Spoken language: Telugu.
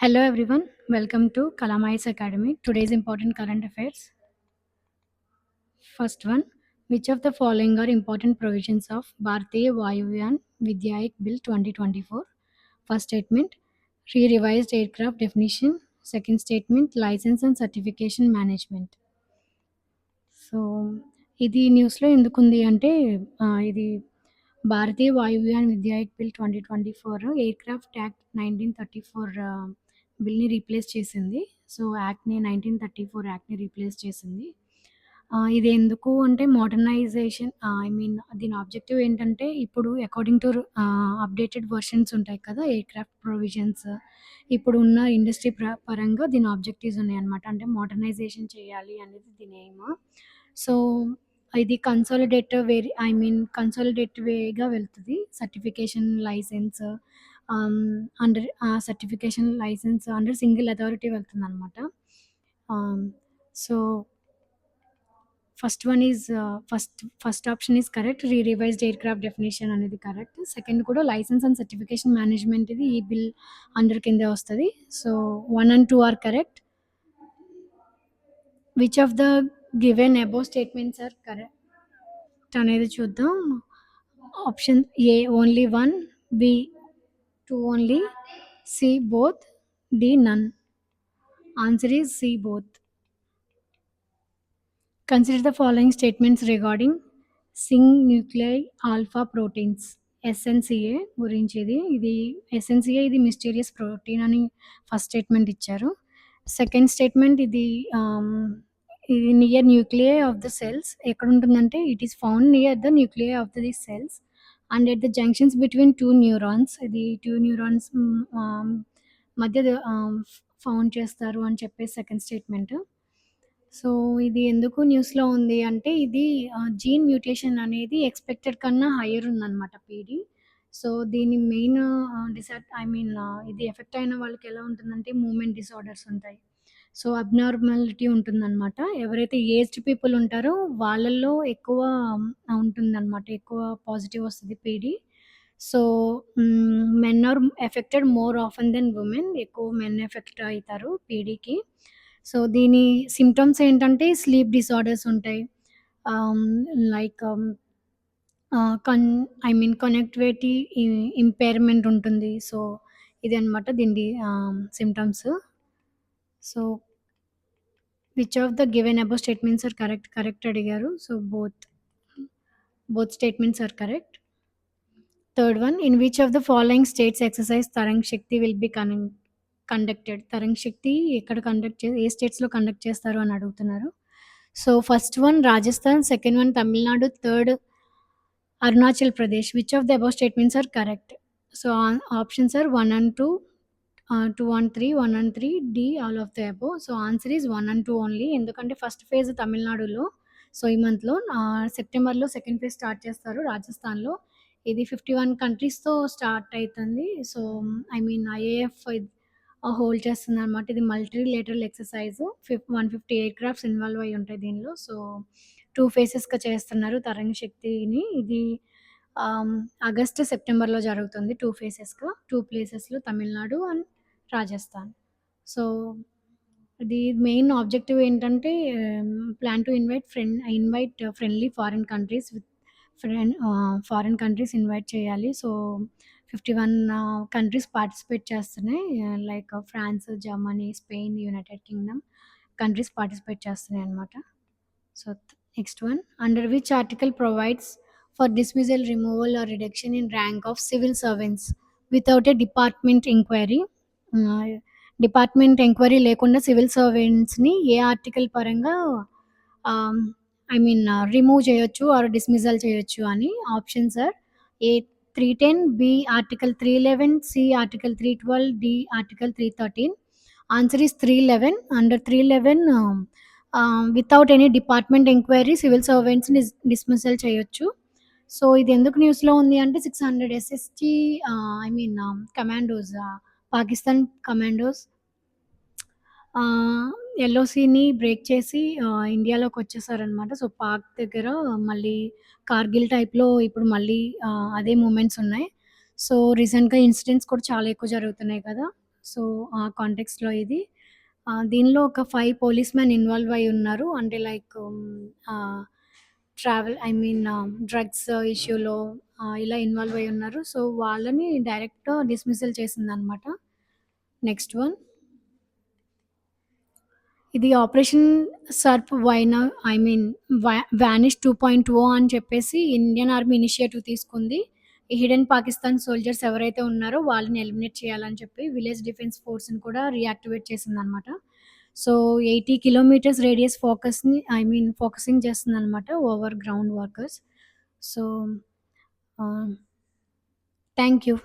Hello everyone, welcome to Kalamais Academy. Today's important current affairs. First one, which of the following are important provisions of Bharatiya Vayuyan Vidyayak Bill 2024? First statement, re-revised aircraft definition. Second statement, license and certification management. So ఇది న్యూస్‌లో ఎందుకుంది అంటే ఇది భారతీయ వాయువ్యాన విద్యాయక్ బిల్ 2024 ఎయిర్‌క్రాఫ్ట్ యాక్ట్ 1934 బిల్‌ని రీప్లేస్ చేసింది. సో, యాక్ట్‌ని 1934 యాక్ట్‌ని రీప్లేస్ చేసింది. ఇది ఎందుకు అంటే మోడర్నైజేషన్ ఐ మీన్ దీని ఆబ్జెక్టివ్ ఏంటంటే ఇప్పుడు అకార్డింగ్ టు అప్‌డేటెడ్ వెర్షన్స్ ఉంటాయి కదా! ఎయిర్‌క్రాఫ్ట్ ప్రొవిజన్స్ ఇప్పుడు ఉన్న ఇండస్ట్రీ పరంగా దీని ఆబ్జెక్టివ్స్ ఉన్నాయన్నమాట. అంటే మోడర్నైజేషన్ చేయాలి అనేది దీని ఎయిమ్. సో, ఇది కన్సాలిడేట్ వేగా వెళ్తది. Certification license under certification license under single authority వెళ్తుందనమాట. Ah, so, first option is correct. Revised aircraft definition అనేది కరెక్ట్. సెకండ్ కూడా లైసెన్స్ అండ్ సర్టిఫికేషన్ మేనేజ్మెంట్ ఇది ఈ బిల్ అండర్ కిందే వస్తది. So, 1 and 2 are correct. Which of the given above statements are correct అనేది చూద్దాం. Option A only 1, B 2 only, C both, D none. Answer is C both. Consider the following statements regarding synuclein alpha proteins. SNCA గురించి ఇది ఎస్ఎన్సిఏ ఇది మిస్టీరియస్ ప్రోటీన్ అని ఫస్ట్ స్టేట్మెంట్ ఇచ్చారు. సెకండ్ స్టేట్మెంట్ ఇది near nuclei of the cells ఎక్కడ ఉంటుందంటే it is found near the nuclei of the cells and at the junctions between two neurons. ఇది టూ న్యూరాన్స్ మధ్య ఫౌండ్ చేస్తారు అని చెప్పేసి సెకండ్ స్టేట్మెంట్. సో, ఇది ఎందుకు న్యూస్‌లో ఉంది అంటే ఇది జీన్ మ్యూటేషన్ అనేది ఎక్స్‌పెక్టెడ్ కన్నా హైయర్ ఉందనమాట పీడీ. సో, దీని మెయిన్ ఇది ఎఫెక్ట్ అయిన వాళ్ళకి ఎలా ఉంటుందంటే మూవ్‌మెంట్ డిసార్డర్స్ ఉంటాయి. సో, అబ్నార్మాలిటీ ఉంటుందనమాట. ఎవరైతే ఏజ్డ్ పీపుల్ ఉంటారో వాళ్ళల్లో ఎక్కువ ఉంటుందనమాట. ఎక్కువ పాజిటివ్ వస్తది PD. So, men are affected more often than women. ఎక్కువ మెన్ ఎఫెక్ట్ అయితారు పీడీకి. సో, దీని సింప్టమ్స్ ఏంటంటే స్లీప్ డిసార్డర్స్ ఉంటాయి. ఆహ్, లైక్ కనెక్టివిటీ ఇంపైర్‌మెంట్ ఉంటుంది. సో, ఇదనమాట దీని symptoms. So, which of the given above statements are correct? Correct అడిగారు. So, both statements are correct. Third one, in which of the following states exercise Tarang Shakti will be conducted. Tarang Shakti ఎక్కడ ఏ స్టేట్స్‌లో కండక్ట్ చేస్తారు అని అడుగుతున్నారు. So, first one Rajasthan, second one Tamil Nadu, third Arunachal Pradesh. Which of the above statements are correct? So, options are 1 and 2, 2 and 3, 1 and 3, D all of the above. So, answer is 1 and 2 only. ఎందుకంటే ఫస్ట్ ఫేజ్ తమిళనాడులో. సో, ఈ మంత్‌లో సెప్టెంబర్‌లో సెకండ్ ఫేజ్ స్టార్ట్ చేస్తారు రాజస్థాన్‌లో. ఇది 51 కంట్రీస్‌తో స్టార్ట్ అయితుంది. సో, ఐఏఎఫ్ హోల్డ్ చేస్తుందనమాట. ఇది multi lateral exercise. 150 aircrafts involve అయ్యి ఉంటాయి దీనిలో. సో, 2 ఫేసెస్‌గా చేస్తున్నారు తరంగ్ శక్తిని. ఇది ఆగస్ట్, సెప్టెంబర్‌లో జరుగుతుంది 2 ఫేసెస్‌గా. 2 ప్లేసెస్‌లో తమిళనాడు అండ్ రాజస్థాన్. సో, ఇది మెయిన్ ఆబ్జెక్టివ్ ఏంటంటే plan to invite friendly foreign countries invite చేయాలి. సో, 51 కంట్రీస్ పార్టిసిపేట్ చేస్తున్నాయి. Like France, Germany, Spain, United Kingdom countries participate చేస్తున్నాయన్నమాట. So, next one, under which article provides for dismissal, removal or reduction in rank of civil servants without a department enquiry. Department enquiry లేకుండా సివిల్ సర్వెంట్స్‌ని ఏ ఆర్టికల్ పరంగా ఆహ్, రిమూవ్ చేయొచ్చు ఆర్ డిస్మిసల్ చేయొచ్చు అని. Options are A 310, B article 311, C article 312, D article 313. Answer is 311. Under 311 without any department enquiry civil సర్వెంట్స్‌ని డిస్మిసల్ చేయొచ్చు. సో, ఇది ఎందుకు న్యూస్‌లో ఉంది అంటే 600 ఎస్ఎస్‌టీ కమాండోస్, పాకిస్తాన్ కమాండోస్ ఎల్ఓసీని బ్రేక్ చేసి ఇండియాలోకొచ్చేసారనమాట. సో, పాక్ దగ్గర మళ్ళీ కార్గిల్ టైప్‌లో ఇప్పుడు మళ్ళీ అదే మూవ్‌మెంట్స్ ఉన్నాయి. సో, రీసెంట్‌గా ఇన్సిడెంట్స్ కూడా చాలా ఎక్కువ జరుగుతున్నాయి కదా! సో, ఆ కాంటెక్స్‌లో ఇది. దీనిలో ఒక 5 పోలీస్ మెన్ ఇన్వాల్వ్ అయ్యి ఉన్నారు. అంటే లైక్ ఆహ్, ట్రావెల్ ఐ మీన్ డ్రగ్స్ ఇష్యూలో ఇలా ఇన్వాల్వ్ అయ్యి ఉన్నారు. సో, వాళ్ళని డైరెక్ట్ డిస్మిసల్ చేసిందనమాట. Next one. ఇది ఆపరేషన్ సర్ప్ వైనా ఐ మీన్ వానిష్ 2.0 అని చెప్పేసి ఇండియన్ ఆర్మీ ఇనిషియేటివ్ తీసుకుంది. ఈ హిడెన్ పాకిస్తాన్ సోల్జర్స్ ఎవరైతే ఉన్నారో వాళ్ళని ఎలిమినేట్ చేయాలని చెప్పి విలేజ్ డిఫెన్స్ ఫోర్స్‌ని కూడా రీయాక్టివేట్ చేసిందనమాట. సో, 80 కిలోమీటర్స్ రేడియస్ ఫోకసింగ్ చేస్తుందనమాట over ground workers. So, ah, thank you.